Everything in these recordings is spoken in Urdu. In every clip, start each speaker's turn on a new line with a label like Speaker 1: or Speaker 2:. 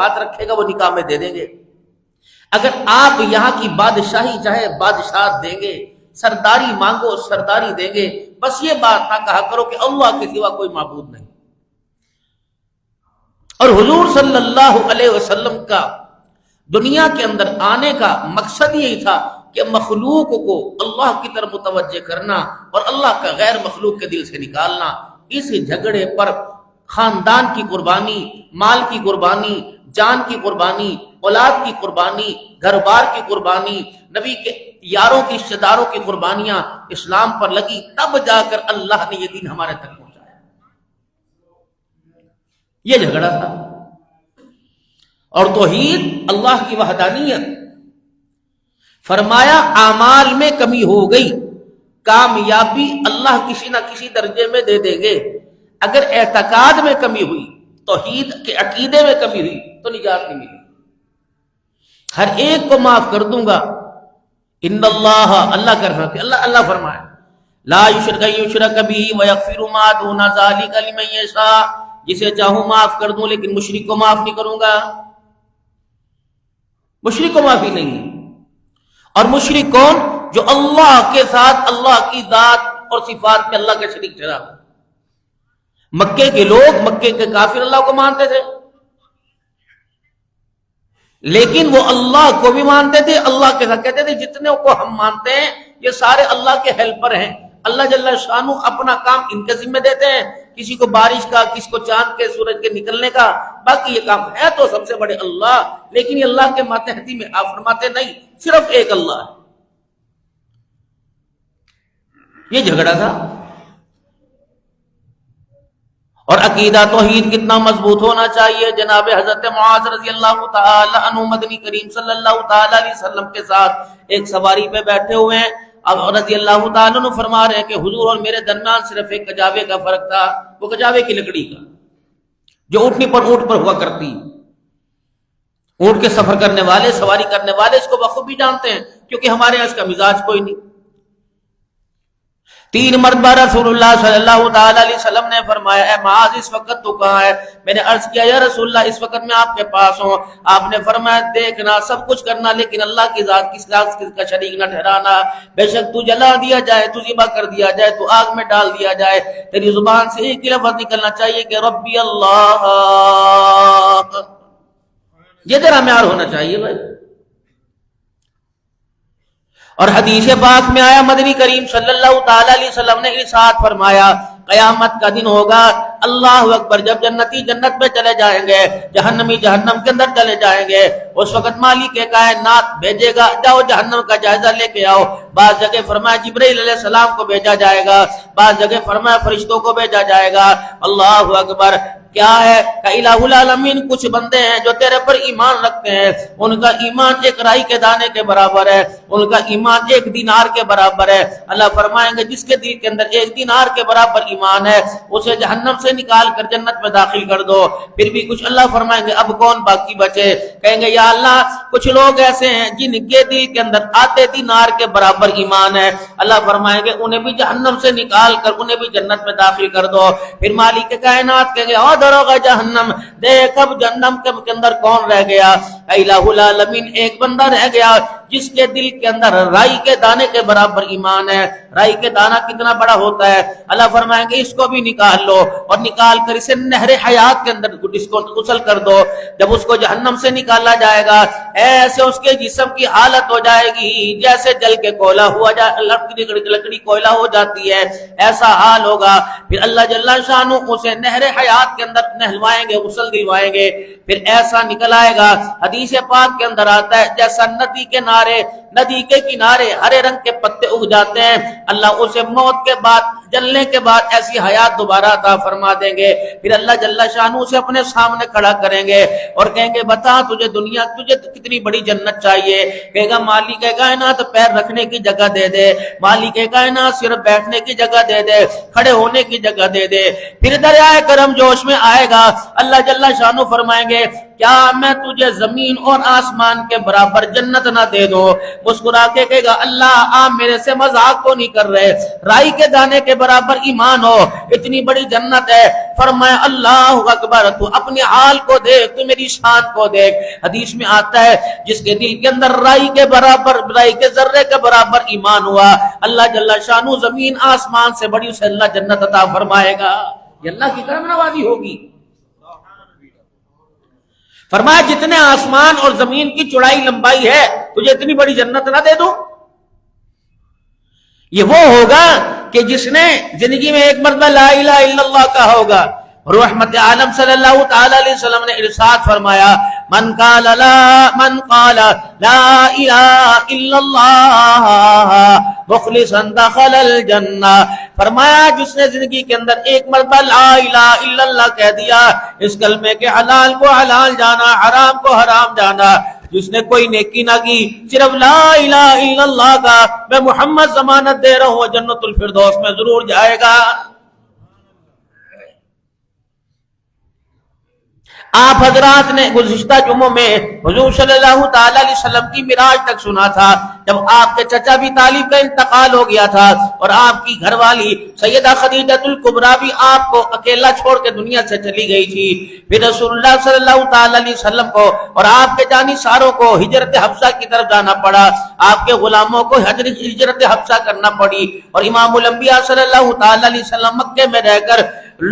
Speaker 1: ہاتھ رکھے گا وہ نکاح میں دے دیں گے. اگر آپ یہاں کی بادشاہی چاہے بادشاہ دیں گے، سرداری مانگو سرداری دیں گے. بس یہ بات نہ کہا کرو کہ اللہ کے سوا کوئی معبود نہیں. اور حضور صلی اللہ علیہ وسلم کا دنیا کے اندر آنے کا مقصد یہی تھا کہ مخلوق کو اللہ کی طرف متوجہ کرنا اور اللہ کا غیر مخلوق کے دل سے نکالنا. اس جھگڑے پر خاندان کی قربانی، مال کی قربانی، جان کی قربانی، اولاد کی قربانی، گھر بار کی قربانی، نبی کے یاروں کی رشتہ داروں کی قربانیاں اسلام پر لگی، تب جا کر اللہ نے یہ دین ہمارے تک پہنچایا. یہ جھگڑا تھا. اور توحید اللہ کی وحدانیت. فرمایا اعمال میں کمی ہو گئی، کامیابی اللہ کسی نہ کسی درجے میں دے دیں گے. اگر اعتقاد میں کمی ہوئی، توحید کے عقیدے میں کمی ہوئی تو نجات نہیں ملی. ہر ایک کو معاف کر دوں گا. ان اللہ، اللہ کر سکتے، اللہ فرمائے لا یشرک بہ ویغفر ما دون ذلک لمن یشاء. جسے چاہوں معاف کر دوں لیکن مشرک کو معاف نہیں کروں گا. مشرک کو معافی نہیں. اور مشرک کون؟ جو اللہ کے ساتھ اللہ کی ذات اور صفات میں اللہ کا شریک ٹھہرا. مکے کے لوگ، مکے کے کافر اللہ کو مانتے تھے، لیکن وہ اللہ کو بھی مانتے تھے. اللہ کے ساتھ کہتے تھے جتنے کو ہم مانتے ہیں یہ سارے اللہ کے ہیلپر ہیں. اللہ جل شانہ اپنا کام ان کے ذمہ دیتے ہیں، کسی کو بارش کا، کسی کو چاند کے سورج کے نکلنے کا. باقی یہ کام ہے تو سب سے بڑے اللہ، لیکن یہ اللہ کے ماتحتی میں آپ فرماتے نہیں، صرف ایک اللہ ہے. یہ جھگڑا تھا. اور عقیدہ توحید کتنا مضبوط ہونا چاہیے. جناب حضرت معاذ رضی اللہ تعالی عنہ مدنی کریم صلی اللہ تعالی علیہ وسلم کے ساتھ ایک سواری پہ بیٹھے ہوئے ہیں. اب رضی اللہ تعالی عنہ فرما رہے ہیں کہ حضور اور میرے درمیان صرف ایک کجاوے کا فرق تھا، وہ کجاوے کی لکڑی کا جو اونٹنی پر اونٹ پر ہوا کرتی. اونٹ کے سفر کرنے والے، سواری کرنے والے اس کو بخوبی جانتے ہیں، کیونکہ ہمارے یہاں اس کا مزاج کوئی نہیں. 3 مرتبہ رسول اللہ صلی اللہ تعالی علیہ وسلم نے فرمایا اے معاذ اس وقت تو کہاں ہے؟ میں نے عرض کیا یا رسول اللہ اس وقت میں آپ کے پاس ہوں. آپ نے فرمایا دیکھنا سب کچھ کرنا لیکن اللہ کی ذات کس کا شریک نہ ٹھہرانا. بے شک تو جلا دیا جائے، تو ذبح کر دیا جائے، تو آگ میں ڈال دیا جائے، تیری زبان سے ایک ہی لفظ نکلنا چاہیے کہ ربی اللہ. یہ تیرا معیار ہونا چاہیے بھائی. اور حدیث پاک میں آیا مدنی کریم صلی اللہ تعالی علیہ وسلم نے ارشاد فرمایا قیامت کا دن ہوگا، اللہ اکبر، جب جنتی جنت میں چلے جائیں گے، جہنمی جہنم کے اندر چلے جائیں گے، اس وقت مالک کائنات بھیجے گا جاؤ جہنم کا جائزہ لے کے آؤ. بعض جگہ فرمایا جبرائیل علیہ السلام کو بھیجا جائے گا، بعض جگہ فرمایا فرشتوں کو بھیجا جائے گا. اللہ اکبر. کیا ہے کہ الہ العالمین کچھ بندے ہیں جو تیرے پر ایمان رکھتے ہیں، ان کا ایمان ایک رائی کے دانے کے برابر ہے، ان کا ایمان 1 دینار کے برابر ہے. اللہ فرمائیں گے جس کے دل کے اندر 1 دینار کے برابر ایمان ہے اسے جہنم سے نکال کر جنت میں داخل کر دو. پھر بھی کچھ اللہ فرمائیں گے اب کون باقی بچے؟ کہیں گے یا اللہ کچھ لوگ ایسے ہیں جن کے دل کے اندر آدھے دینار کے برابر ایمان ہے. اللہ فرمائیں گے انہیں بھی جہنم سے نکال کر انہیں بھی جنت میں داخل کر دو. پھر مالک کائنات کہیں گے اور دروغ جہنم، دیکھ اب جہنم کے اندر کون رہ گیا؟ الہ العالمین ایک بندہ رہ گیا جس کے دل کے اندر رائی کے دانے کے برابر ایمان ہے. رائی کے دانہ کتنا بڑا ہوتا ہے؟ اللہ فرمائیں گے اس کو بھی نکال لو اور نکال کر اسے نہر حیات کے اندر اس کو غسل کر دو. جب اس کو جہنم سے نکالا جائے گا ایسے اس کے جسم کی حالت ہو جائے گی جیسے جل کے کوئلہ ہوا جائے، لکڑی کوئلہ ہو جاتی ہے، ایسا حال ہوگا. پھر اللہ جل شانہ اسے نہر حیات کے اندر نہلوائیں گے، غسل دلوائیں گے. پھر ایسا نکل آئے گا حدیث پاک کے اندر آتا ہے جیسا ندی کے کنارے ہرے رنگ کے پتے اگ جاتے ہیں، اللہ اسے موت کے بعد، جلنے کے بعد ایسی حیات دوبارہ عطا فرما دیں گے. پھر اللہ جل شانہ اسے اپنے سامنے کھڑا کریں گے اور کہیں گے بتا تجھے کتنی بڑی جنت چاہیے؟ کہے گا مالک کائنات پیر رکھنے کی جگہ دے دے، مالک کائنات صرف بیٹھنے کی جگہ دے دے، کھڑے ہونے کی جگہ دے دے. پھر دریائے کرم جوش میں آئے گا، اللہ جل شانہ فرمائیں گے کیا میں تجھے زمین اور آسمان کے برابر جنت نہ دے دوں؟ مسکرا کے کہے گا اللہ آپ میرے سے مذاق تو نہیں کر رہے، رائی کے دانے کے برابر ایمان ہو، اتنی بڑی جنت ہے۔ فرمایا اللہ اکبر، تو اپنے حال کو دیکھ، تو میری شان کو دیکھ۔ حدیث میں آتا ہے جس کے دل کے اندر رائی کے برابر، رائی کے ذرے کے برابر ایمان ہوا، اللہ جل شانہ زمین آسمان سے بڑی اسے اللہ جنت عطا فرمائے گا۔ یہ اللہ کی کرم نوازی ہوگی۔ فرمایا جتنے آسمان اور زمین کی چوڑائی لمبائی ہے تجھے اتنی بڑی جنت نہ دے دوں؟ یہ وہ ہوگا کہ جس نے زندگی میں ایک مرتبہ لا الہ الا اللہ کہا ہوگا۔ رحمت عالم صلی اللہ تعالی علیہ وسلم نے ارشاد فرمایا من قال لا الہ الا اللہ مخلصا دخل الجنہ، فرمایا جس نے زندگی کے اندر ایک مرتبہ لا الہ الا اللہ کہہ دیا، اس کلمے کے حلال کو حلال جانا، حرام کو حرام جانا، جس نے کوئی نیکی نہ کی، صرف لا الہ الا اللہ کا، میں محمد ضمانت دے رہا ہوں جنت الفردوس میں ضرور جائے گا۔ آپ حضرات نے گزشتہ جمعوں میں حضور صلی اللہ تعالی علیہ وسلم کی معراج تک سنا تھا، جب آپ کے چچا ابی طالب کا انتقال ہو گیا تھا اور آپ کی گھر والی سیدہ خدیجہ الکبریٰ بھی آپ کو اکیلا چھوڑ کے دنیا سے چلی گئی تھی۔ پھر رسول اللہ صلی اللہ تعالی علیہ وسلم کو اور آپ کے جانثاروں کو ہجرت حبشہ کی طرف جانا پڑا، آپ کے غلاموں کو ہجرت حبشہ کرنا پڑی، اور امام الانبیاء صلی اللہ تعالی علیہ وسلم مکے میں رہ کر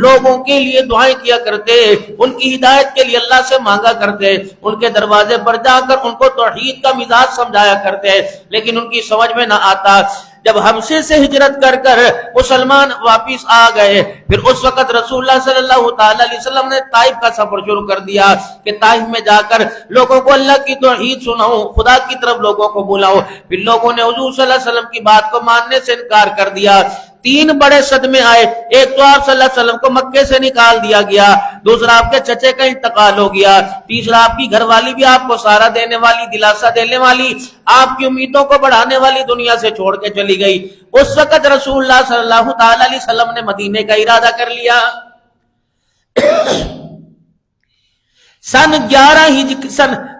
Speaker 1: لوگوں کے لیے دعائیں کیا کرتے، ان کی ہدایت کے لیے اللہ سے مانگا کرتے، ان کے دروازے پر جا کر ان کو توحید کا مزاج سمجھایا کرتے، لیکن ان کی سمجھ میں نہ آتا۔ جب حبشے سے ہجرت کر کر مسلمان واپس آ گئے، پھر اس وقت رسول اللہ صلی اللہ تعالی علیہ وسلم نے طائف کا سفر شروع کر دیا کہ طائف میں جا کر لوگوں کو اللہ کی توحید سناؤں، خدا کی طرف لوگوں کو بلاؤں۔ پھر لوگوں نے حضور صلی اللہ علیہ وسلم کی بات کو ماننے سے انکار کر دیا۔ تین بڑے صدمے آئے، ایک تو آپ صلی اللہ علیہ وسلم کو مکے سے نکال دیا گیا، دوسرا آپ کے چچے کا انتقال ہو گیا، تیسرا آپ کی گھر والی بھی آپ کو سہارا دینے والی، دلاسا دینے والی، آپ کی امیدوں کو بڑھانے والی دنیا سے چھوڑ کے چلی گئی۔ اس وقت رسول اللہ صلی اللہ تعالی علیہ وسلم نے مدینے کا ارادہ کر لیا۔ سن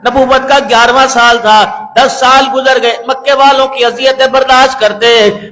Speaker 1: نبوت کا 11واں سال تھا، 10 سال گزر گئے، مکے والوں کی اذیتیں برداشت کرتے،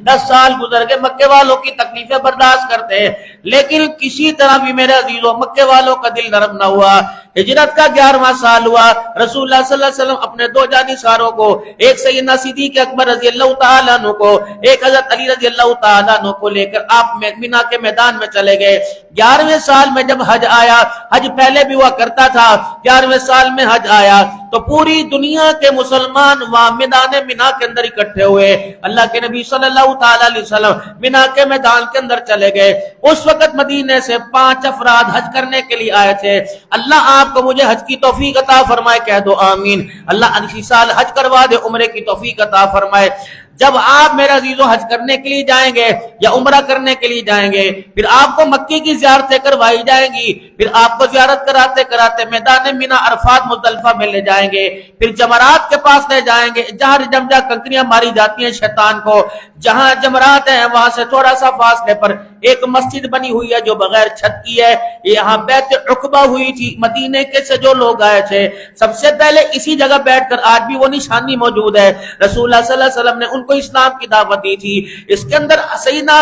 Speaker 1: 10 سال گزر گئے، مکے والوں کی تکلیفیں برداشت کرتے، لیکن کسی طرح بھی میرے عزیزوں مکے والوں کا دل نرم نہ ہوا۔ ہجرت کا 11واں سال ہوا، رسول اللہ صلی اللہ علیہ وسلم اپنے دو جانثاروں کو، ایک سیدنا صدیق اکبر رضی اللہ تعالیٰ عنہ کو، ایک حضرت علی رضی اللہ تعالیٰ عنہ کو لے کر آپ مینا کے میدان میں چلے گئے۔ 11ویں سال میں جب حج آیا، حج پہلے بھی ہوا کرتا تھا، 11ویں سال میں حج آیا تو پوری دنیا کے مسلمان وہاں میدان مینا کے اندر اکٹھے ہوئے۔ اللہ کے نبی صلی اللہ تعالی علیہ وسلم مینا کے میدان کے اندر چلے گئے۔ اس وقت مدینے سے 5 افراد حج کرنے کے لیے آئے تھے۔ اللہ آپ کو مجھے حج کی توفیق عطا فرمائے، کہہ دو آمین۔ اللہ اسی سال حج کروا دے، عمرے کی توفیق عطا فرمائے۔ جب آپ میرے عزیزو حج کرنے کے لیے جائیں گے یا عمرہ کرنے کے لیے جائیں گے، پھر آپ کو مکے کی زیارتیں کروائی جائیں گی، پھر آپ کو زیارت کراتے کراتے میدان مینا عرفات مزدلفہ میں لے جائیں گے، پھر جمرات کے پاس لے جائیں گے، جہاں جمجا کنکریاں ماری جاتی ہیں شیطان کو، جہاں جمرات ہیں وہاں سے تھوڑا سا فاصلے پر ایک مسجد بنی ہوئی ہے جو بغیر چھت کی ہے، یہاں بیعت عقبہ ہوئی تھی، مدینے کے سے جو لوگ آئے تھے سب سے پہلے اسی جگہ بیٹھ کر آج بھی وہ نشانی موجود ہے۔ رسول اللہ صلی اللہ علیہ وسلم نے ان کو اسلام کی دعوت دی تھی۔ اس کے اندر سیدنا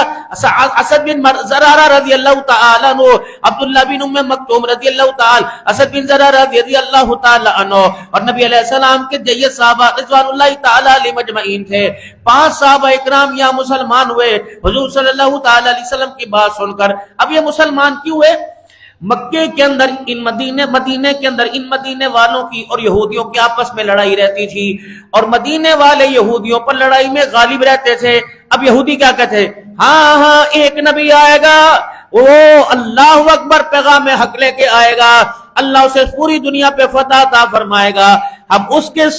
Speaker 1: اسد بن زرارہ رضی اللہ تعالیٰ عنہ، عبداللہ بن ام مکتوم رضی اللہ تعالیٰ، اسد بن زرارہ رضی اللہ تعالیٰ عنہ اور نبی علیہ السلام کے جید صحابہ رضوان اللہ تعالیٰ علیہ مجمعین تھے۔ 5 صحابہ اکرام یہاں مسلمان ہوئے حضور صلی اللہ تعالیٰ علیہ وسلم کی بات سن کر۔ اب یہ مسلمان کیوں ہوئے؟ مکے کے اندر مدینے کے اندر ان مدینے والوں کی اور یہودیوں کی آپس میں لڑائی رہتی تھی، اور مدینے والے یہودیوں پر لڑائی میں غالب رہتے تھے۔ اب یہودی کیا کہتے ہیں؟ ہاں ایک نبی آئے گا، وہ اللہ اکبر پیغام حق لے کے آئے گا، اللہ اسے پوری دنیا پہ فتح عطا فرمائے گا۔ ہم اس کے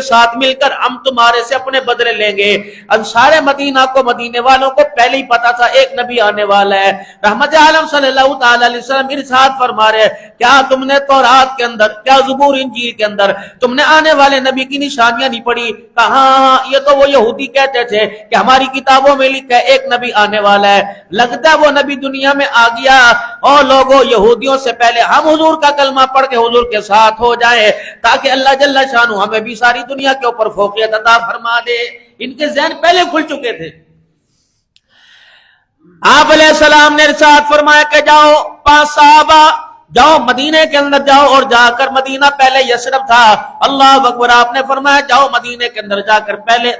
Speaker 1: ساتھ مل کر ہم تمہارے سے اپنے بدلے لیں گے۔ انصار مدینہ کو، مدینے والوں کو پہلے ہی پتا تھا ایک نبی آنے والا ہے۔ رحمت عالم صلی اللہ تعالی علیہ وسلم ارشاد فرما رہے کیا تم نے تورات کے اندر، کیا زبور انجیل کے اندر تم نے آنے والے نبی کی نشانیاں نہیں پڑھی؟ کہا ہاں، یہ تو وہ یہودی کہتے تھے کہ ہماری کتابوں میں لکھا ہے ایک نبی آنے والا ہے۔ لگتا ہے وہ نبی دنیا میں آ گیا اور لوگوں یہودیوں سے پہلے ہم حضور کا کلمہ پڑھ کے حضور کے ساتھ ہو جائیں تاکہ اللہ جل شانہ ہمیں بھی ساری دنیا کے اوپر فوقیت عطا فرما دے۔ ان کے ذہن پہلے کھل چکے تھے۔ آپ علیہ السلام نے ارشاد فرمایا کہ جاؤ، 5 صحابہ جاؤ مدینے کے اندر جاؤ، اور جا کر مدینہ پہلے یثرب تھا، اللہ اکبر، آپ نے فرمایا جاؤ مدینے کے اندر جا کر پہلے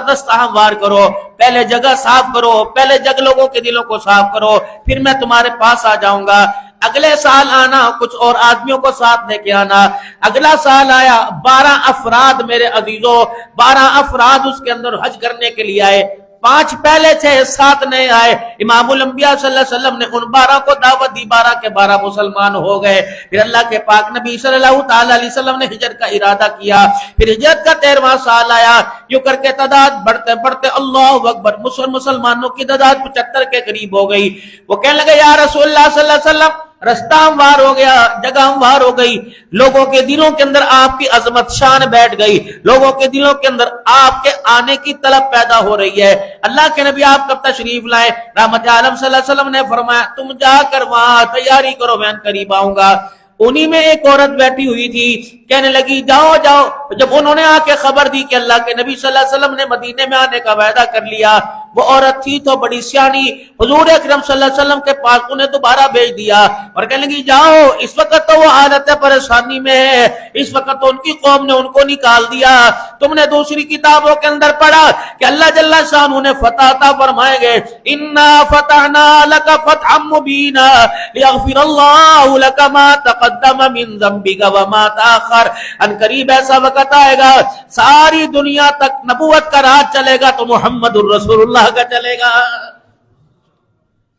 Speaker 1: رستہ ہموار کرو، پہلے جگہ صاف کرو، پہلے جگ لوگوں کے دلوں کو صاف کرو، پھر میں تمہارے پاس آ جاؤں گا۔ اگلے سال آنا، کچھ اور آدمیوں کو ساتھ لے کے آنا۔ اگلا سال آیا، 12 افراد میرے عزیزوں، 12 افراد اس کے اندر حج کرنے کے لیے آئے، 5 پہلے تھے، 7 نئے آئے۔ امام الانبیاء صلی اللہ علیہ وسلم نے ان 12 کو دعوت دی، 12 کے 12 مسلمان ہو گئے۔ پھر اللہ کے پاک نبی صلی اللہ تعالی علیہ وسلم نے ہجرت کا ارادہ کیا، پھر ہجرت کا 13واں سال آیا، یوں کر کے تعداد بڑھتے بڑھتے اللہ اکبر مسلمانوں کی تعداد 75 کے قریب ہو گئی۔ وہ کہنے لگے یا رسول اللہ صلی اللہ علیہ وسلم، رستہ ہموار ہو گیا، جگہ ہموار ہو گئی، لوگوں کے دلوں کے اندر آپ کی عظمت شان بیٹھ گئی، لوگوں کے دلوں کے اندر آپ کے آنے کی طلب پیدا ہو رہی ہے، اللہ کے نبی آپ کب تشریف لائیں؟ رحمت عالم صلی اللہ علیہ وسلم نے فرمایا تم جا کر وہاں تیاری کرو، میں قریب آؤں گا۔ انہی میں ایک عورت بیٹھی ہوئی تھی، کہنے لگی جاؤ جاؤ۔ جب انہوں نے آ کے خبر دی کہ اللہ کے نبی صلی اللہ علیہ وسلم نے مدینے میں آنے کا وعدہ کر لیا، وہ عورت تھی تو بڑی سیانی، حضور اکرم صلی اللہ علیہ وسلم کے پاس انہیں دوبارہ بھیج دیا اور کہنے لگی جاؤ، اس وقت تو وہ حالت پریشانی میں ہے، اس وقت تو ان کی قوم نے ان کو نکال دیا، تم نے دوسری کتابوں کے اندر پڑھا کہ اللہ جل شانہ نے فتح عطا فرمائیں گے، انا فتحنا لک فتحا مبینا لیغفر اللہ لک ما تقدم من ذنبک وما تاخر۔ ان قریب ایسا وقت آئے گا ساری دنیا تک نبوت کا راج چلے گا تو محمد الرسول اللہ کا چلے گا۔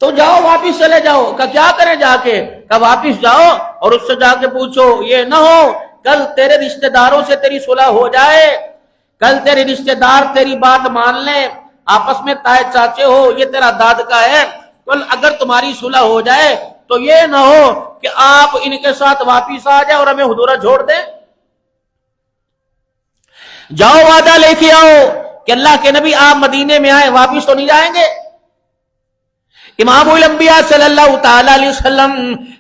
Speaker 1: تو جاؤ واپس چلے جاؤ۔ کہ کیا کریں جا کے؟ کہ واپس جاؤ اور اس سے جا کے پوچھو، یہ نہ ہو کل تیرے رشتہ داروں سے تیری صلح ہو جائے، کل تیرے رشتہ دار تیری بات مان لیں، آپس میں تائے چاچے ہو، یہ تیرا داد کا ہے، کل اگر تمہاری صلح ہو جائے تو یہ نہ ہو کہ آپ ان کے ساتھ واپس آ جائے اور ہمیں حضورہ چھوڑ دیں۔ جاؤ وعدہ لے کے آؤ کہ اللہ کے نبی آپ مدینے میں آئے، واپس تو نہیں جائیں گے۔ امام الانبیاء صلی اللہ تعالی علیہ وسلم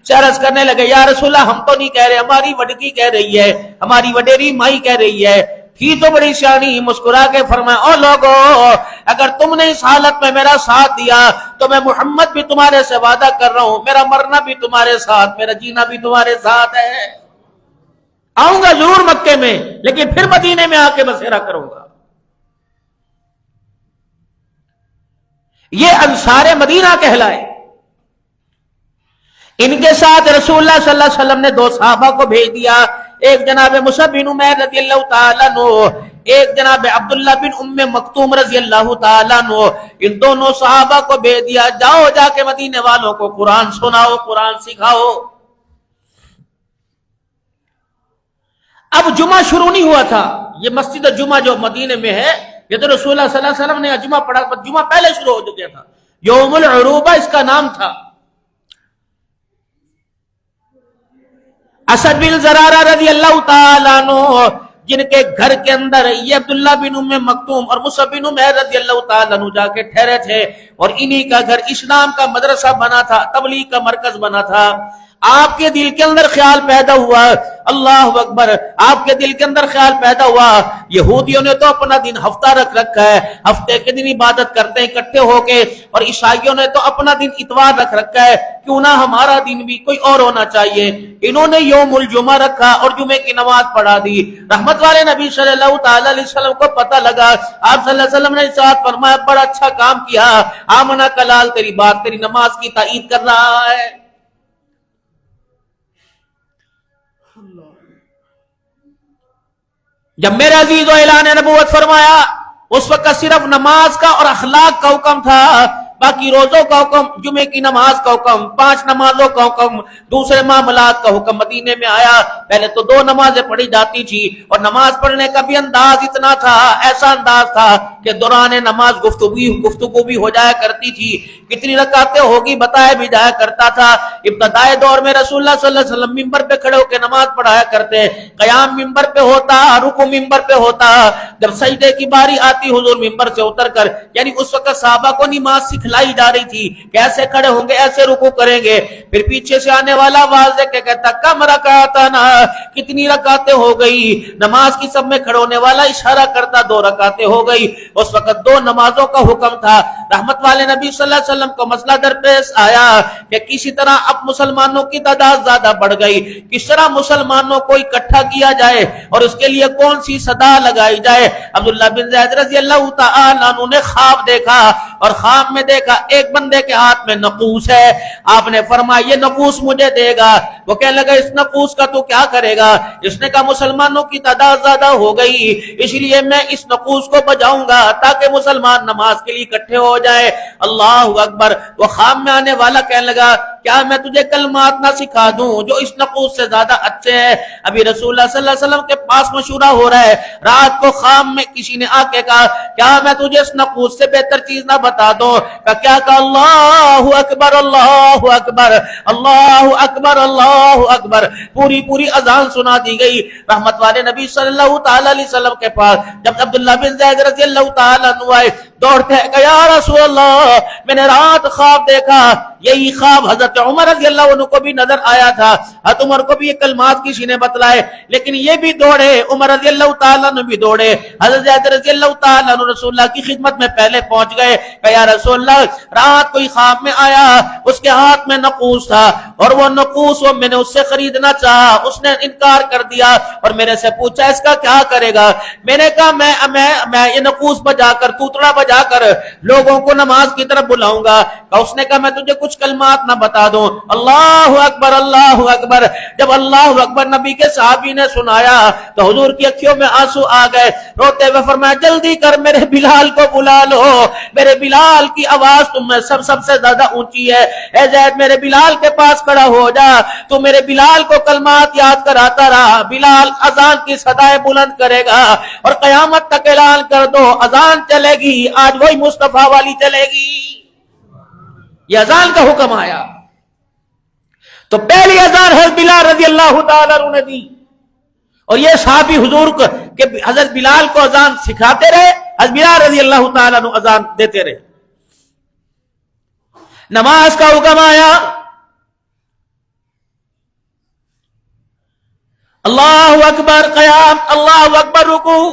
Speaker 1: سے عرض کرنے لگے یا رسول اللہ، ہم تو نہیں کہہ رہے، ہماری وڈکی کہہ رہی ہے، ہماری وڈیری مائی کہہ رہی ہے، تھی تو بڑی سیانی، مسکرا کے فرمایا او لوگو، اگر تم نے اس حالت میں میرا ساتھ دیا تو میں محمد بھی تمہارے سے وعدہ کر رہا ہوں، میرا مرنا بھی تمہارے ساتھ، میرا جینا بھی تمہارے ساتھ ہے، آؤں گا ضرور مکے میں، لیکن پھر مدینے میں آ کے بسیرا کروں گا۔ یہ انصار مدینہ کہلائے۔ ان کے ساتھ رسول اللہ صلی اللہ علیہ وسلم نے 2 صحابہ کو بھیج دیا، ایک جناب مصعب بن عمیر رضی اللہ تعالیٰ عنہ، ایک جناب عبداللہ بن ام مکتوم رضی اللہ تعالیٰ عنہ۔ ان دونوں صحابہ کو بھیج دیا، جاؤ جا کے مدینے والوں کو قرآن سناؤ، قرآن سکھاؤ۔ اب جمعہ شروع نہیں ہوا تھا، یہ مسجد جمعہ جو مدینے میں ہے، یہ تو رسول اللہ صلی اللہ علیہ وسلم نے جمعہ پڑھا، جمعہ پہلے شروع ہو چکا تھا، یوم العروبہ اس کا نام تھا۔ اسد بن زرارہ رضی اللہ تعالیٰ عنہ، جن کے گھر کے اندر یہ عبداللہ بن ام مکتوم اور مصعب بن عمیر رضی اللہ تعالیٰ عنہ جا کے ٹھہرے تھے، اور انہی کا گھر اسلام کا مدرسہ بنا تھا، تبلیغ کا مرکز بنا تھا۔ آپ کے دل کے اندر خیال پیدا ہوا، اللہ اکبر، آپ کے دل کے اندر خیال پیدا ہوا، یہودیوں نے تو اپنا دن ہفتہ رکھ رکھا ہے، ہفتے کے دن عبادت کرتے ہیں اکٹھے ہو کے، اور عیسائیوں نے تو اپنا دن اتوار رکھ رکھا ہے، کیوں نہ ہمارا دن بھی کوئی اور ہونا چاہیے۔ انہوں نے یوم الجمعہ رکھا اور جمعے کی نماز پڑھا دی۔ رحمت والے نبی صلی اللہ تعالی علیہ وسلم کو پتہ لگا، آپ صلی اللہ علیہ وسلم نے ارشاد فرمایا بڑا اچھا کام کیا، آمنہ کا لال تیری بات، تیری نماز کی تائید کر رہا ہے۔ جب میرے عزیز و اعلان نبوت فرمایا، اس وقت صرف نماز کا اور اخلاق کا حکم تھا، باقی روزوں کا حکم، جمعے کی نماز کا حکم، 5 نمازوں کا حکم، دوسرے معاملات کا حکم مدینے میں آیا۔ پہلے تو 2 نمازیں پڑھی جاتی تھی، اور نماز پڑھنے کا بھی انداز اتنا تھا، ایسا انداز تھا کہ دوران نماز گفتگو بھی ہو جایا کرتی تھی، کتنی رکعتیں ہوگی بتایا بھی جایا کرتا تھا۔ ابتدائے دور میں رسول اللہ صلی اللہ علیہ وسلم ممبر پہ کھڑے ہو کے نماز پڑھایا کرتے، قیام ممبر پہ ہوتا، رکوع ممبر پہ ہوتا، جب سجدے کی باری آتی حضور ممبر سے اتر کر، یعنی اس وقت صحابہ کو نماز سکھلائی جا رہی تھی، کیسے کھڑے ہوں گے، ایسے رکوع کریں گے۔ پھر پیچھے سے آنے والا آواز دے کے کہتا کم رکعتنا، کتنی رکعتیں ہو گئی، نماز کی سب میں کھڑے ہونے والا اشارہ کرتا 2 رکعتیں ہو گئی۔ اس وقت 2 نمازوں کا حکم تھا۔ رحمت والے نبی صلی اللہ علیہ وسلم کو مسئلہ درپیش آیا کہ کسی طرح اب مسلمانوں کی تعداد زیادہ بڑھ گئی، کس طرح مسلمانوں کو اکٹھا کیا جائے اور اس کے لیے کون سی صدا لگائی جائے۔ عبداللہ بن زید رضی اللہ تعالی عنہ نے خواب دیکھا، اور خواب میں دیکھا ایک بندے کے ہاتھ میں نقوس ہے۔ آپ نے فرمایا یہ نقوس مجھے دے گا۔ وہ کہنے لگا اس نقوس کا تو کیا کرے گا؟ اس نے کہا مسلمانوں کی تعداد زیادہ ہو گئی، اس لیے میں اس نقوس کو بجاؤں گا تاکہ مسلمان نماز کے لیے اکٹھے ہو جائے۔ اللہ اکبر۔ وہ خواب میں آنے والا کہنے لگا کیا میں تجھے کلمات نہ سکھا دوں جو اس نقوس سے زیادہ اچھے ہیں؟ ابھی رسول اللہ صلی اللہ علیہ وسلم کے پاس مشورہ ہو رہا ہے، رات کو خواب میں کسی نے آ کے کہا کیا میں تجھے اس نقوس سے بہتر چیز نہ بتا دوں؟ کیا کہا اللہ اکبر اللہ اکبر اللہ اکبر اللہ اکبر، پوری اذان سنا دی گئی۔ رحمت والے نبی صلی اللہ تعالی علیہ وسلم کے پاس جب عبداللہ بن زید رضی اللہ تعالی عنہ آئے، دوڑتے کہ یا رسول اللہ میں نے رات خواب دیکھا، یہی خواب حضرت عمر رضی اللہ عنہ کو بھی نظر آیا تھا، حضرت عمر کو بھی یہ کلمات کسی نے بتلائے، لیکن یہ بھی دوڑے، عمر رضی اللہ تعالیٰ عنہ بھی دوڑے، حضرت زید رضی اللہ تعالیٰ عنہ رسول اللہ کی خدمت میں پہلے پہنچ گئے کہ یا رسول اللہ رات کوئی خواب میں آیا، اس کے ہاتھ میں نقوس تھا، اور وہ نقوس میں نے اس سے خریدنا چاہا، اس نے انکار کر دیا، اور میرے سے پوچھا اس کا کیا کرے گا؟ میں نے کہا میں یہ نقوس بجا کر، توتڑا بجا کر لوگوں کو نماز کی طرف بلاؤں گا۔ اس نے کہا میں تجھے کچھ کلمات نہ بتا دوں؟ اللہ اکبر اللہ اکبر۔ جب اللہ اکبر نبی کے صحابی نے سنایا تو حضور کی اکھیوں میں آنسو آ گئے، روتے ہوئے فرمایا جلدی کر میرے بلال کو بلا لو، میرے بلال کی آواز تم میں سب سے زیادہ اونچی ہے، اے زید میرے بلال کے پاس کھڑا ہو جا، تو میرے بلال کو کلمات یاد کراتا رہا، بلال اذان کی صدائیں بلند کرے گا، اور قیامت تک اعلان کر دو اذان چلے گی، آج وہی مصطفیٰ والی چلے گی۔ یہ اذان کا حکم آیا تو پہلی اذان حضرت بلال رضی اللہ تعالی عنہ نے دی، اور یہ صحابی حضور کو کہ حضرت بلال کو اذان سکھاتے رہے، حضرت بلال رضی اللہ تعالی عنہ اذان دیتے رہے۔ نماز کا حکم آیا، اللہ اکبر قیام، اللہ اکبر رکوع۔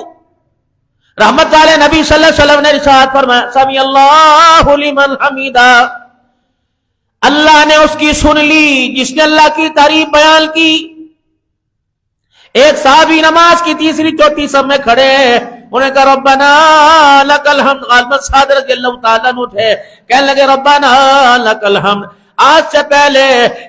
Speaker 1: رحمت والے نبی صلی اللہ علیہ وسلم نے ارشاد فرمایا سمی اللہ لمن حمیدہ، اللہ نے اس کی سن لی جس نے اللہ کی تعریف بیان کی۔ ایک صحابی نماز کی تیسری چوتھی سب میں کھڑے ہیں، انہیں کہا ربنا لک الحمد، غالباً سعد رضی اللہ تعالیٰ عنہ تھے، کہنے لگے ربنا لک الحمد۔ آج سے پہلے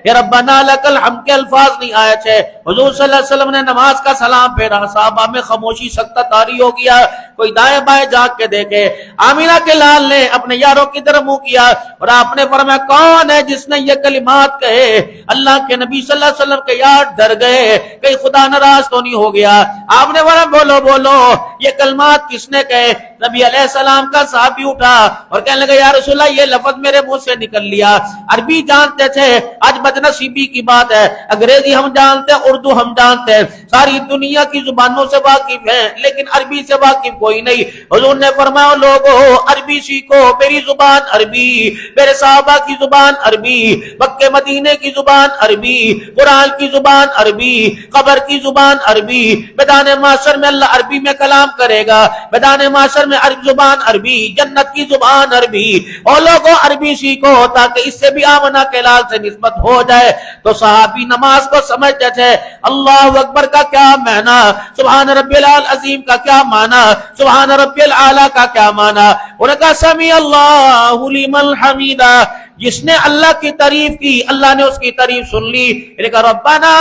Speaker 1: یہ ربنا لک الحمد کے الفاظ نہیں آئے تھے۔ حضور صلی اللہ علیہ وسلم نے نماز کا سلام پھیرا، صحابہ میں خاموشی سکتہ طاری ہو گیا، کوئی دائیں بائیں جاگ کے دیکھے۔ آمینہ کے لال نے اپنے یاروں کی طرف منہ کیا اور آپ نے فرمایا کون ہے جس نے یہ کلمات کہے؟ اللہ کے نبی صلی اللہ علیہ وسلم کے یار ڈر گئے کہ خدا ناراض تو نہیں ہو گیا۔ آپ نے فرمایا بولو بولو یہ کلمات کس نے کہے؟ نبی علیہ السلام کا صحابی اٹھا اور کہنے لگا یا رسول اللہ یہ لفظ میرے منہ سے نکل لیا، عربی جانتے تھے، آج بدنصیبی کی بات ہے، انگریزی ہم جانتے ہیں، اردو ہم جانتے ہیں، ساری دنیا کی زبانوں سے واقف ہیں، لیکن عربی سے واقف کوئی نہیں۔ حضور نے فرمایا لوگو عربی سیکھو، میری زبان عربی، میرے صحابہ کی زبان عربی، مکہ مدینے کی زبان عربی، قرآن کی زبان عربی، قبر کی زبان عربی، میدان محشر میں اللہ عربی میں کلام کرے گا، میدان محشر میں عربی زبان عربی، جنت کی زبان عربی، اور لوگوں عربی سیکھو تاکہ اس سے بھی آمنہ کے لال سے نسبت ہو جائے۔ تو صحابی نماز کو سمجھتے تھے، اللہ اکبر کا کیا معنی، سبحان ربی العظیم کا کیا معنی، سبحان ربی الاعلیٰ کا کیا معنی۔ انہوں نے کہا سمی اللہ لمن حمیدہ، جس نے اللہ کی تعریف کی اللہ نے اس کی تعریف سن لی۔ لیکن ربنا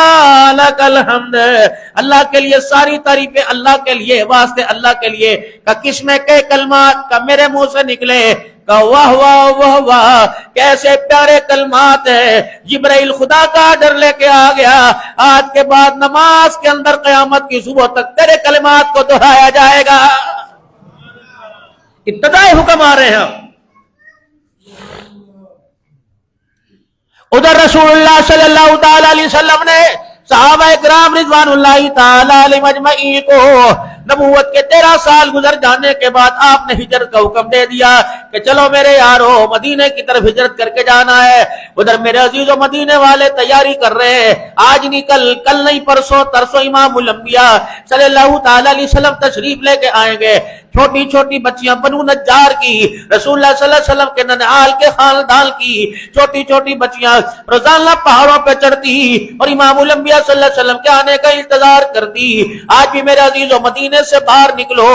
Speaker 1: لک الحمد، اللہ کے لیے ساری تعریفیں، اللہ کے لیے، واسطے اللہ کے لیے۔ کہ کس نے کہے کلمات کا میرے منہ سے نکلے، کہا واہ واہ واہ واہ کیسے پیارے کلمات ہیں. جبرائیل خدا کا آرڈر لے کے آ گیا, آج کے بعد نماز کے اندر قیامت کی صبح تک تیرے کلمات کو دہرایا جائے گا. ابتدائی حکم آ رہے ہیں. ادھر رسول اللہ صلی اللہ تعالی علیہ وسلم نے صحابہ کرام رضوان اللہ تعالی علیہم اجمعین کو نبوت کے 13 سال گزر جانے کے بعد آپ نے ہجرت کا حکم دے دیا کہ چلو میرے یارو مدینے کی طرف ہجرت کر کے جانا ہے. ادھر میرے عزیزوں مدینے والے تیاری کر رہے ہیں, آج نہیں کل نہیں پرسوں ترسوں امام الانبیاء صلی اللہ تعالی علیہ وسلم تشریف لے کے آئیں گے. چھوٹی چھوٹی بچیاں بنو نجار کی, رسول اللہ صلی اللہ علیہ وسلم کے ننھال کے خاندان کی چھوٹی چھوٹی بچیاں روزانہ پہاڑوں پہ چڑھتی اور امام الانبیاء صلی اللہ علیہ وسلم کے آنے کا انتظار کرتی. آج بھی میرے عزیزوں مدینے سے باہر نکلو,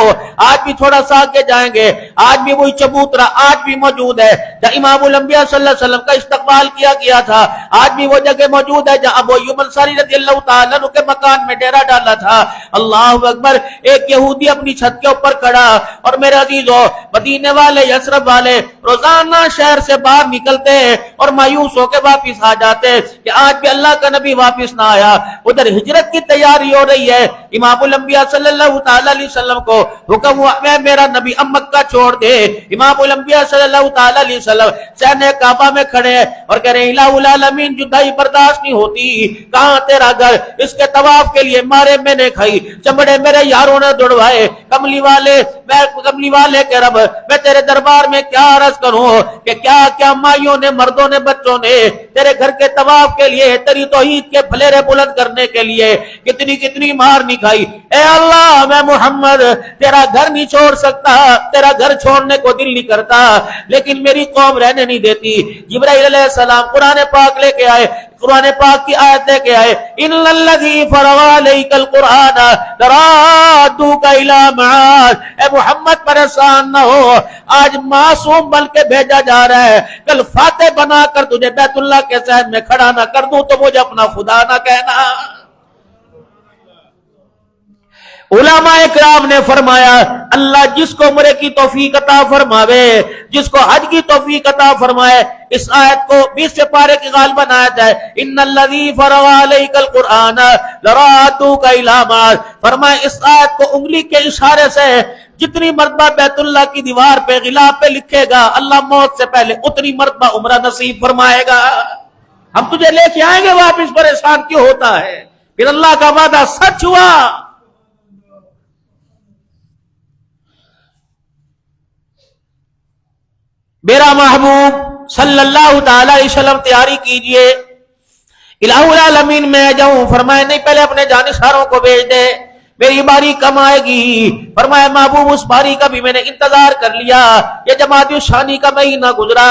Speaker 1: آج بھی تھوڑا سا آگے جائیں گے, آج بھی وہی چبوترا آج بھی موجود ہے جہاں امام الانبیاء صلی اللہ علیہ وسلم کا استقبال کیا گیا تھا. آج بھی وہ جگہ موجود ہے جہاں ابو ایوب انصاری رضی اللہ تعالیٰ عنہ کے مکان میں ڈیرا ڈالا تھا. اللہ اکبر. ایک یہودی اپنی چھت کے اوپر کھڑا اور میرے عزیزوں مدینے والے یثرب والے روزانہ شہر سے باہر نکلتے اور مایوس ہو کے واپس آ جاتے کہ آج بھی اللہ کا نبی واپس نہ آیا. ادھر ہجرت کی تیاری ہو رہی ہے. امام الانبیاء صلی اللہ تعالی علیہ وسلم کو حکم ہوا میں میرا نبی اب مکہ چھوڑ دے. امام الانبیاء صلی اللہ تعالی علیہ وسلم صحن کعبہ میں کھڑے اور کہہ رہے ہیں الہ العالمین جدائی برداشت نہیں ہوتی, کہاں تیرا گھر, اس کے طواف کے لیے مارے میں نے کھائی, چمڑے میرے یاروں نے دوڑوائے, کملی والے کے رب میں تیرے دربار میں کیا عرض کروں کہ کیا کیا مائیوں نے مردوں نے بچوں نے تیرے گھر کے طواف کے لیے تیری توحید کے پھلیرے بلند کرنے کے لیے کتنی کتنی مار نہیں کھائی. اے اللہ میں محمد تیرا گھر نہیں چھوڑ سکتا, تیرا گھر چھوڑنے کو دل نہیں کرتا, لیکن میری قوم رہنے نہیں دیتی. جبرائیل علیہ السلام قرآن پاک لے کے آئے, قرآن پاک کی آیت لے کے آئے ان الذی فرض علیک القرآن لرادوک الی معاد. اے محمد پریشان نہ ہو, آج معصوم بن کے بھیجا جا رہا ہے, کل فاتح بنا کر تجھے بیت اللہ کے صحن میں کھڑا نہ کر دوں تو مجھے اپنا خدا نہ کہنا. علماء اکرام نے فرمایا اللہ جس کو عمرے کی توفیق عطا فرماوے, جس کو حج کی توفیق عطا فرمائے, اس آیت کو 20 سے پارے کی غالباً آیت ہے ان الذی فرض علیک القرآن لرادوک الی معاد. فرمائے اس آیت کو انگلی کے اشارے سے جتنی مرتبہ بیت اللہ کی دیوار پہ غلاف پہ لکھے گا اللہ موت سے پہلے اتنی مرتبہ عمرہ نصیب فرمائے گا. ہم تجھے لے کے آئیں گے واپس, پریشان کیوں ہوتا ہے؟ پھر اللہ کا وعدہ سچ ہوا. میرا محبوب صلی اللہ تعالی علیہ وسلم تیاری کیجئے الہ العالمین میں جاؤں. فرمائے نہیں پہلے اپنے جانشاروں کو بھیج دے, میری باری کم آئے گی. فرمایا محبوب اس باری کا بھی میں نے انتظار کر لیا. یہ جمادی الثانی کا مہینہ گزرا,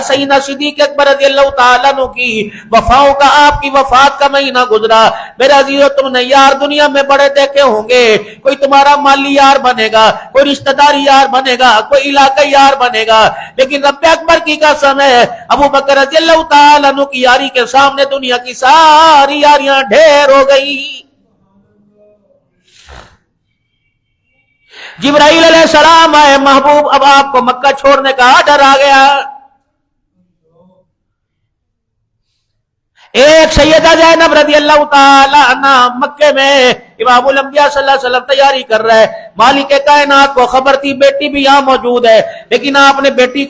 Speaker 1: سیدنا صدیق اکبر رضی اللہ تعالیٰ عنہ کی وفاؤں کا, آپ کی وفات کا مہینہ گزرا. میرے عزیزو تم نے یار دنیا میں بڑے دیکھے ہوں گے, کوئی تمہارا مالی یار بنے گا, کوئی رشتہ داری یار بنے گا, کوئی علاقائی یار بنے گا, لیکن رب اکبر کی قسم ہے ابو بکر رضی اللہ تعالیٰ عنہ کی یاری کے سامنے دنیا کی ساری یاریاں ڈھیر ہو گئی. جبرائیل علیہ السلام آئے, محبوب اب آپ کو مکہ چھوڑنے کا آرڈر آ گیا. ایک سیدہ زینب رضی اللہ تعالی عنہ مکے میں امام الانبیاء صلی اللہ علیہ وسلم تیاری کر رہے ہیں. مالک کائنات کو خبر تھی بیٹی بھی یہاں موجود ہے, لیکن آپ نے بیٹی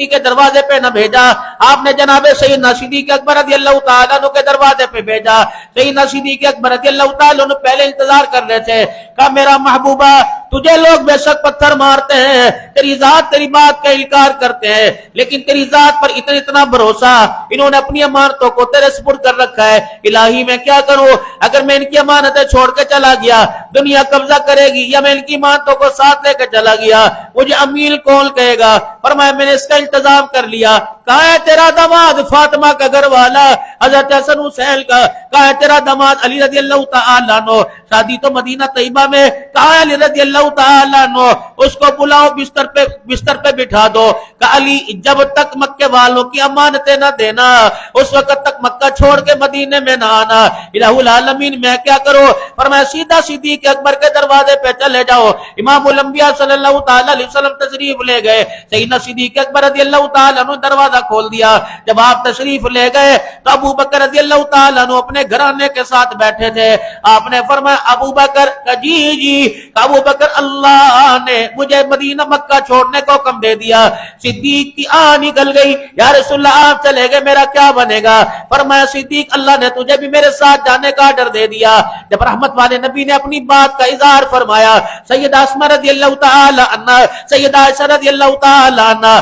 Speaker 1: کے دروازے پہ نہ بھیجا, آپ نے جناب سیدنا صدیق اکبر رضی اللہ تعالیٰ عنہ کے دروازے پہ بھیجا. سیدنا صدیق اکبر رضی اللہ تعالیٰ عنہ پہلے انتظار کر رہے تھے. کہا میرا محبوبہ تجھے لوگ بے شک پتھر مارتے ہیں, تیری ذات تیری بات کا انکار کرتے ہیں, لیکن تیری ذات پر اتنا بھروسہ, انہوں نے اپنی امانتوں کو تیرے سپرد کر رکھا ہے. الہی میں کیا کروں, اگر میں ان کی امانتیں چھوڑ کے چلا گیا دنیا قبضہ کرے گی, یا میں ان کی امانتوں کو ساتھ لے کے چلا گیا مجھے امین کون کہے گا. فرمایا میں نے اس کا انتظام کر لیا. کہا ہے تیرا داماد فاطمہ کا گھر والا حضرت حسن حسین کا، کہا ہے تیرا داماد علی رضی اللہ تعالیٰ عنہ، شادی تو مدینہ طیبہ میں، کہا ہے علی رضی اللہ تعالیٰ عنہ اس کو بلاؤ، بستر پہ بٹھا دو، کہ علی جب تک مکے والوں کی امانتیں نہ دینا اس وقت تک مکہ چھوڑ کے مدینے میں نہ آنا۔ الہ العالمین میں کیا کروں؟ فرمایا سیدھا صدیق اکبر کے دروازے پہ چلے جاؤ۔ امام الانبیاء صلی اللہ تعالی علیہ وسلم تشریف لے گئے، سیدنا صدیق اکبر رضی اللہ تعالیٰ عنہ دروازہ کھول دیا۔ جب آپ تشریف لے گئے تو ابو بکر رضی اللہ تعالیٰ عنہ اپنے گھرانے کے ساتھ بیٹھے تھے۔ آپ نے فرمایا ابو بکر کا جی ابو بکر اللہ نے مجھے مدینہ مکہ چھوڑنے کو حکم دے دیا۔ صدیق کی آن نکل گئی، یا رسول اللہ آپ چلے گئے میرا کیا بنے گا؟ فرمایا صدیق اللہ نے تجھے بھی میرے ساتھ جانے کا آرڈر دے دیا۔ جب رحمت والے نبی نے اپنی بات کا اظہار فرمایا، سیدہ اسماء رضی اللہ تعالی عنہ، سیدہ عائشہ رضی اللہ تعالی عنہ،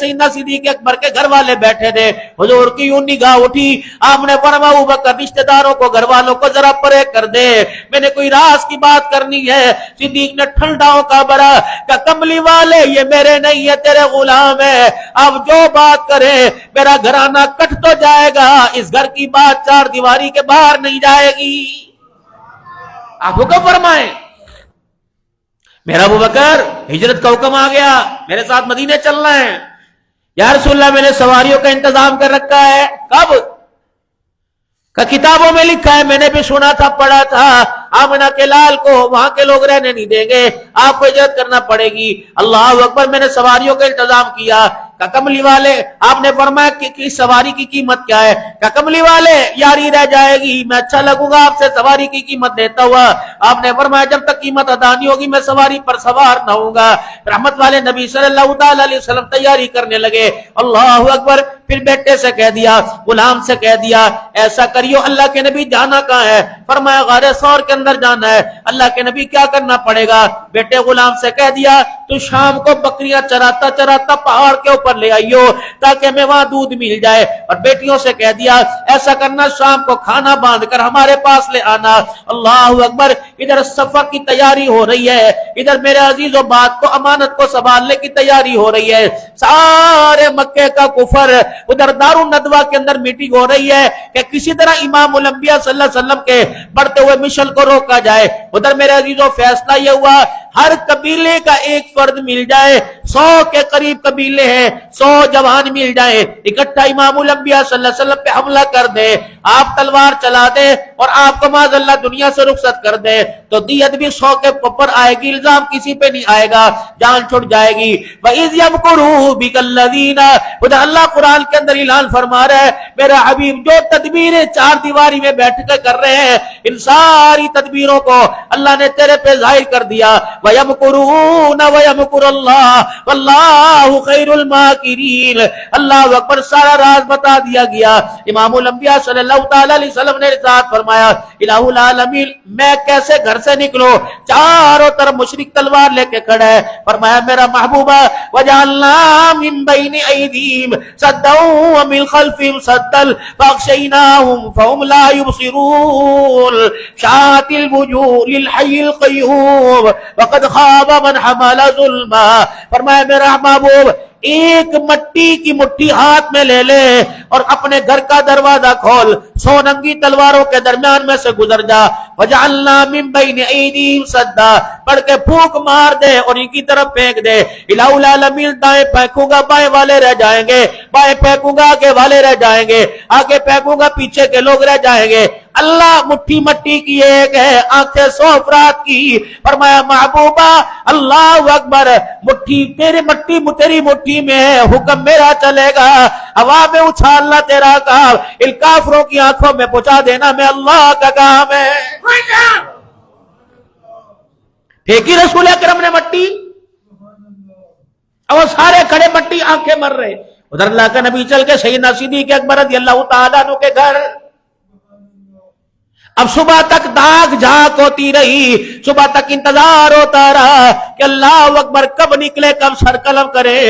Speaker 1: سیدنا صدیق اکبر کے گھر والے بیٹھے تھے، حضور کی یوں نگاہ اٹھی، آپ نے فرمایا ابو بکر رشتہ داروں کو گھر والوں کو ذرا پرے کر دے، میں نے کوئی راز کی بات کرنی ہے۔ صدیق نے ٹھنڈاؤں کا بڑا کہ کملی والے یہ میرے نہیں ہے تیرے غلام ہے، اب جو بات کرے میرا گھرانہ کٹ تو جائے گا، اس گھر کی بات چار دیواری کے باہر نہیں جائے گی۔ آپ حکم فرمائیں۔ میرا ابو بکر ہجرت کا حکم آ گیا، میرے ساتھ مدینے چلنا ہے۔ یا رسول اللہ میں نے سواریوں کا انتظام کر رکھا ہے۔ کب؟ کہ کتابوں میں لکھا ہے، میں نے بھی سنا تھا پڑھا تھا، آمنہ کے لال کو وہاں کے لوگ رہنے نہیں دیں گے، آپ کو ہجرت کرنا پڑے گی۔ اللہ اکبر، میں نے سواریوں کا انتظام کیا۔ کہ کملی والے، آپ نے فرمایا کہ سواری کی قیمت کیا ہے؟ کہ کملی والے یاری رہ جائے گی، میں اچھا لگوں گا آپ سے سواری کی قیمت دیتا ہوا۔ آپ نے فرمایا جب تک قیمت ادا نہیں ہوگی میں سواری پر سوار نہ ہوں گا۔ رحمت والے نبی صلی اللہ تعالی علیہ وسلم تیاری کرنے لگے۔ اللہ اکبر، پھر بیٹے سے کہہ دیا، غلام سے کہہ دیا ایسا کریو، اللہ کے نبی جانا کہاں ہے؟ فرمایا غار ثور کے اندر جانا ہے۔ اللہ کے نبی کیا کرنا پڑے گا؟ بیٹے غلام سے کہہ دیا تو شام کو بکریاں چراتا چراتا پہاڑ کے اوپر لے آئیو تاکہ ہمیں وہاں دودھ مل جائے۔ اور بیٹیوں سے کہہ دیا ایسا کرنا شام کو کھانا باندھ کر ہمارے پاس لے آنا۔ اللہ اکبر، ادھر سفر کی تیاری ہو رہی ہے، ادھر میرے عزیز و بات کو امانت کو سنبھالنے کی تیاری ہو رہی ہے۔ سارے مکے کا کفر ادھر دارالندوہ کے اندر میٹنگ ہو رہی ہے کہ کسی طرح امام الانبیاء صلی اللہ علیہ وسلم کے بڑھتے ہوئے مشن کو روکا جائے۔ ادھر میرے عزیزوں فیصلہ یہ ہوا ہر قبیلے کا ایک فرد مل جائے، 100 کے قریب قبیلے ہیں، 100 جوان مل جائے، اکٹھا امام الانبیاء صلی اللہ علیہ وسلم پہ حملہ کر دے، آپ تلوار چلا دے اور آپ کو معاذ اللہ دنیا سے رخصت کر دے تو دیت بھی 100 کے اوپر آئے گی، الزام کسی پہ نہیں آئے گا، جان چھوٹ جائے گی۔ وَإِذْ يَمْكُرُوا بِكَ الَّذِينَ، ادھر اللہ قرآن کے اندر اعلان فرما رہا ہے میرا حبیب جو تدبیریں چار دیواری میں بیٹھ کر کر رہے ہیں ان ساری تدبیروں کو اللہ نے تیرے پہ ظاہر کر دیا۔ وَيَمْكُرُونَ وَيَمْكُرُ اللَّهُ وَاللَّهُ خَيْرُ الْمَاكِرِينَ۔ اللہ اکبر، سارا راز بتا دیا گیا۔ امام الانبیاء صلی اللہ تعالی علیہ وسلم نے ارشاد فرمایا الہ العالمین میں کیسے گھر سے نکلوں، چاروں طرف مشرک تلوار لے کے کھڑا ہے۔ فرمایا میرا محبوبہ وَجَعَلْنَا مِن بَيْنِ أَيْدِيهِمْ سَدًّا وَمِنْ خَلْفِهِمْ سَدًّا فَأَغْشَيْنَاهُمْ فَهُمْ لَا يُبْصِرُونَ شَاءَتِ الْوُجُوهُ لِلْحَيِّ الْقَيُّومِ وَقَدْ خَابَ مَنْ حَمَلَ ظُلْمًا۔ فرمایا میرا محبوب ایک مٹی کی مٹھی ہاتھ میں لے لے اور اپنے گھر کا دروازہ کھول، 100 ننگی تلواروں کے درمیان میں سے گزر جا۔ وَجَعَلْنَا مِن بَيْنِ أَيْدِيهِمْ سَدًّا، پڑھ کے پھونک مار دے اور ان کی طرف پھینک دے۔ الہ العالمین دائیں پھینکوں گا بائیں والے رہ جائیں گے، بائیں پھینکوں گا آگے والے رہ جائیں گے، آگے پھینکوں گا پیچھے کے لوگ رہ جائیں گے۔ اللہ مٹھی مٹی کی ایک ہے، آنکھیں 100 افراد کی۔ فرمایا محبوبہ اللہ اکبر، مٹھی تیری مٹھی میں ہے، حکم میرا چلے گا، ہوا میں اچھالنا تیرا کام، ان کافروں کی آنکھوں میں پہنچا دینا میں اللہ کا کام ہے۔ پھینکی رسول اکرم نے مٹی اور سارے کھڑے مٹی، آنکھیں مر رہے۔ ادھر اللہ کا نبی چل کے سیدنا صدیق اکبر رضی اللہ تعالیٰ عنہ کے گھر۔ اب صبح تک داغ جھاک ہوتی رہی، صبح تک انتظار ہوتا رہا کہ اللہ اکبر کب نکلے کب سر قلم کرے.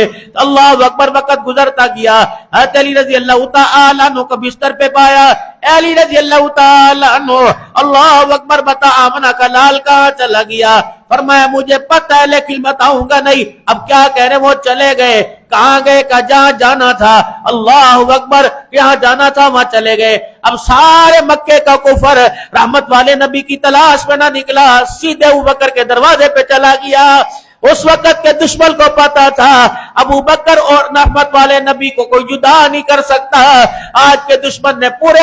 Speaker 1: اللہ اکبر وقت گزرتا گیا. حضرت علی رضی اللہ تعالیٰ عنہ کو بستر پہ پایا. علی رضی اللہ تعالیٰ عنہ اللہ اکبر بتا آمنہ کا لال کہاں چلا گیا؟ فرمایا مجھے پتہ ہے لیکن بتاؤں گا نہیں. اب کیا کہہ رہے وہ چلے گئے. کہاں گئے؟ کہ جہاں جانا تھا. اللہ اکبر یہاں جانا تھا وہاں چلے گئے. اب سارے مکے کا کفر رحمت والے نبی کی تلاش میں نہ نکلا, سیدھے ابوبکر کے دروازے پہ چلا گیا. اس وقت کے دشمن کو پتا تھا ابو بکر اور رحمت والے نبی کو کوئی جدا نہیں کر سکتا. آج کے دشمن نے پورے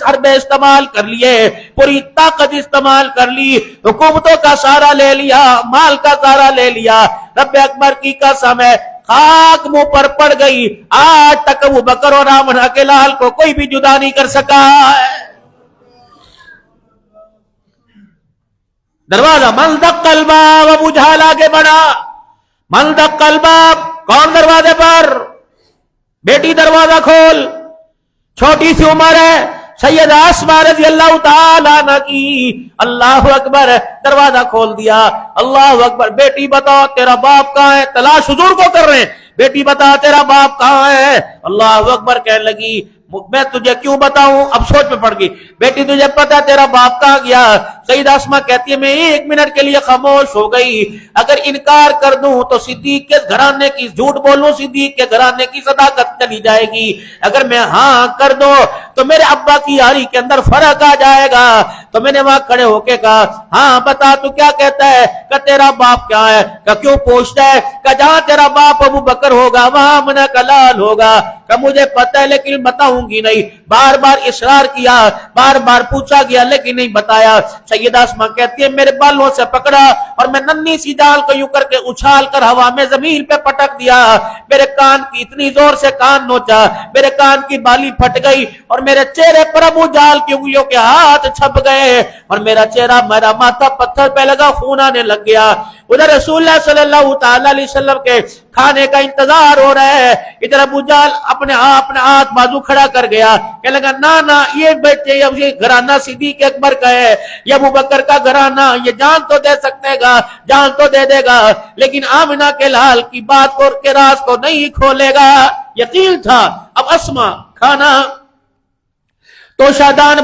Speaker 1: حربے استعمال کر لیے, پوری طاقت استعمال کر لی, حکومتوں کا سہارا لے لیا, مال کا سہارا لے لیا. رب اکبر کی قسم ہے خاک منہ پر پڑ گئی. آج تک ابو بکر اور آمنہ کے لال کو کوئی بھی جدا نہیں کر سکا. دروازہ من دق الباب, ابو جہل آگے بڑھا. من دق الباب, کون دروازے پر؟ بیٹی دروازہ کھول. چھوٹی سی عمر ہے, سیدہ اسماء رضی اللہ تعالیٰ عنہ کی. اللہ اکبر, دروازہ کھول دیا. اللہ اکبر, بیٹی بتا تیرا باپ کہاں ہے؟ تلاش حضور کو کر رہے ہیں. بیٹی بتا تیرا باپ کہاں ہے؟ اللہ اکبر کہنے لگی میں تجھے کیوں بتاؤں. اب سوچ میں پڑ گئی. بیٹی تجھے پتا تیرا باپ کہاں گیا؟ سیدہ اسماء کہتی ہے میں 1 منٹ کے لیے خاموش ہو گئی. اگر انکار کر دوں تو صدیق کے گھرانے کی, جھوٹ بولوں صدیق کے گھرانے کی صداقت چلی جائے گی. اگر میں ہاں کر دوں تو میرے ابا کی یاری کے اندر فرق آ جائے گا. تو میں نے وہاں کھڑے ہو کے کہا ہاں بتا تو کیا کہتا ہے؟ کہ تیرا باپ کیا ہے؟ کہ کیوں پوچھتا ہے؟ کہ جہاں تیرا باپ ابو بکر ہوگا وہاں آمنہ کا لال ہوگا. کہ مجھے پتہ ہے لیکن بتاؤں گی نہیں. بار بار اصرار کیا, بار بار پوچھا گیا لیکن نہیں بتایا. سیدہ اسماء کہتی ہے میرے بالوں سے پکڑا اور میں ننھی سی ڈال کو یوں کر کے اچھال کر ہوا میں زمین پہ پٹک دیا. میرے کان کی اتنی زور سے کان نوچا, میرے کان کی بالی پھٹ گئی اور میرے چہرے پر ابو جہل کی انگلیوں کے ہاتھ چھپ گئے اور میرا چہرہ, میرا ماتھا پتھر پہ لگا, خون آنے لگ گیا. ادھر رسول اللہ صلی اللہ تعالی علیہ وسلم کے کھانے کا انتظار ہو رہا ہے. ادھر ابو جہل اپنے ہاتھ بازو کھڑا کر گیا. کہ لگا نا یہ بیٹے یہ گھرانہ صدیق اکبر کا ہے, یہ ابو بکر کا گھرانہ, یہ جان تو دے سکتے گا, جان تو دے دے گا لیکن آمنہ کے لال کی بات کو کے راز کو نہیں کھولے گا. یقین تھا. اب اسماء کھانا تو شادان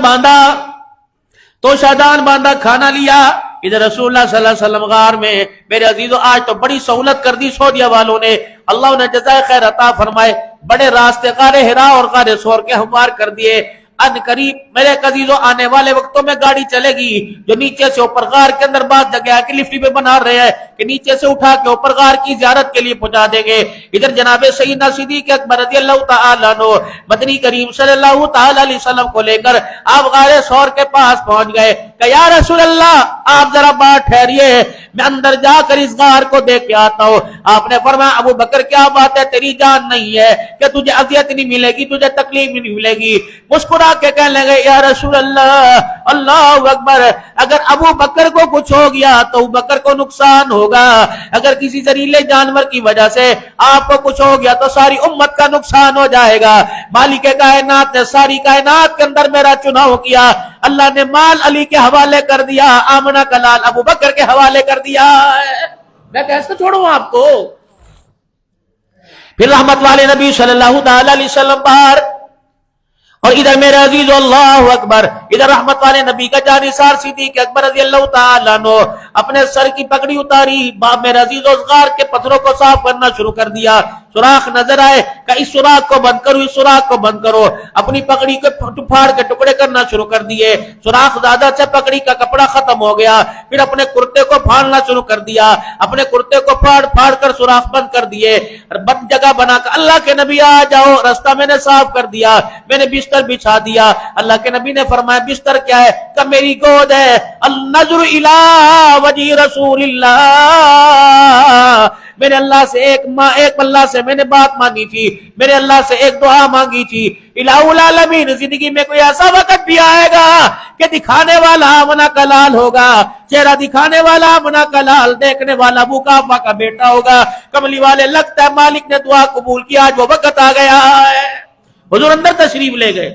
Speaker 1: باندھا, کھانا لیا. ادھر رسول اللہ صلی اللہ علیہ وسلم غار میں. میرے عزیزو آج تو بڑی سہولت کر دی سعودیہ والوں نے, اللہ انہیں جزائے خیر عطا فرمائے. بڑے راستے غار حرا اور غار ثور کے ہموار کر دیے. ان قریب میرے عزیزو آنے والے وقتوں میں گاڑی چلے گی جو نیچے سے اوپر غار کے اندر بعض جگہ کہ لفٹ پہ بنا رہے ہیں کہ نیچے سے اٹھا کے اوپر غار کی زیارت کے لیے پہنچا دیں گے. ادھر جناب سیدنا صدیق اکبر رضی اللہ تعالیٰ عنہ مدنی کریم صلی اللہ تعالیٰ علیہ وسلم کو لے کر آپ غار ثور کے پاس پہنچ گئے. کہ یا رسول اللہ آپ ذرا بات ٹھہریے, میں اندر جا کر اس غار کو دیکھ کے آتا ہوں. آپ نے فرمایا ابو بکر کیا بات ہے, تیری جان نہیں ہے کہ تجھے اذیت نہیں ملے گی, تجھے تکلیف نہیں ملے گی. مسکرا کے کہنے لگے یا رسول اللہ, اللہ اکبر, اگر ابو بکر کو کچھ ہو گیا تو ابو بکر کو نقصان ہوگا, اگر کسی زہریلے جانور کی وجہ سے آپ کو کچھ ہو گیا تو ساری امت کا نقصان ہو جائے گا. مالک کائنات نے ساری کائنات کے اندر میرا چناؤ کیا, اللہ نے مال علی کے حوالے کر دیا, آمنہ کا لال ابو بکر کے حوالے کر دیا. میں کیسے چھوڑوں آپ کو؟ پھر رحمت والے نبی صلی اللہ تعالی علیہ وسلم باہر, اور ادھر میرے عزیز اللہ اکبر, ادھر رحمت والے نبی کا جانثار صدیق اکبر رضی اللہ تعالیٰ عنہ اپنے سر کی پگڑی اتاری, میرے عزیز اس غار کے پتھروں کو صاف کرنا شروع کر دیا. سوراخ نظر آئے کہ اس سوراخ کو بند کرو, اس سوراخ کو بند کرو. اپنی پگڑی کو پھاڑ کے ٹکڑے کرنا شروع کر دیے. سوراخ زیادہ سے پگڑی کا کپڑا ختم ہو گیا. پھر اپنے کرتے کو پھاڑنا شروع کر دیا, اپنے کرتے کو پھاڑ کر سوراخ بند کر دیے. بند جگہ بنا کر اللہ کے نبی آ جاؤ, راستہ میں نے صاف کر دیا, میں نے بستر بچھا دیا. اللہ کے نبی نے فرمایا بستر کیا ہے؟ کہ میری گود ہے. النظر الی وجہ رسول اللہ, میرے اللہ سے ایک اللہ سے میں نے بات مانگی تھی, میرے اللہ سے ایک دعا مانگی تھی. الہ العالمین, زندگی میں کوئی ایسا وقت بھی آئے گا کہ دکھانے والا آمنہ کا لال ہوگا, چہرہ دکھانے والا آمنہ کا لال, دیکھنے والا ابو قحافہ کا بیٹا ہوگا. کملی والے لگتا ہے مالک نے دعا قبول کیا, آج وہ وقت آ گیا ہے. حضور اندر تشریف لے گئے